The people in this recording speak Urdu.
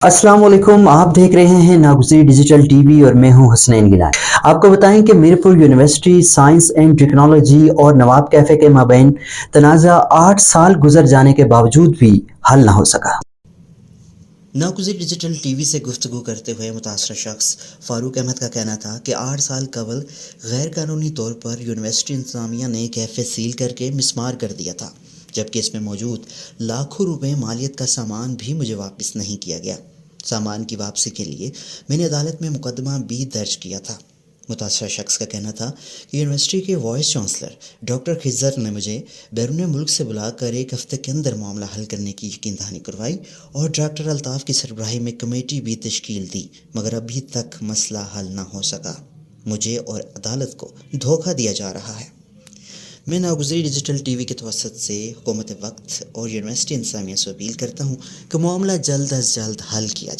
السلام علیکم، آپ دیکھ رہے ہیں ناگزیر ڈیجیٹل ٹی وی اور میں ہوں حسنین گیلانی۔ آپ کو بتائیں کہ Mirpur university science and technology اور نواب کیفے کے مابین تنازع 8 سال گزر جانے کے باوجود بھی حل نہ ہو سکا۔ ناگزیر ڈیجیٹل ٹی وی سے گفتگو کرتے ہوئے متاثرہ شخص فاروق احمد کا کہنا تھا کہ 8 سال قبل غیر قانونی طور پر یونیورسٹی انتظامیہ نے کیفے سیل کر کے مسمار کر دیا تھا، جبکہ اس میں موجود لاکھوں روپے مالیت کا سامان بھی مجھے واپس نہیں کیا گیا۔ سامان کی واپسی کے لیے میں نے عدالت میں مقدمہ بھی درج کیا تھا۔ متاثرہ شخص کا کہنا تھا کہ یونیورسٹی کے وائس چانسلر ڈاکٹر خضر نے مجھے بیرون ملک سے بلا کر ایک ہفتے کے اندر معاملہ حل کرنے کی یقین دہانی کروائی اور ڈاکٹر الطاف کی سربراہی میں کمیٹی بھی تشکیل دی، مگر ابھی تک مسئلہ حل نہ ہو سکا۔ مجھے اور عدالت کو دھوکہ دیا جا رہا ہے۔ میں ناگزیر ڈیجیٹل ٹی وی کے توسط سے حکومت وقت اور یونیورسٹی انتظامیہ سے اپیل کرتا ہوں کہ معاملہ جلد از جلد حل کیا جائے۔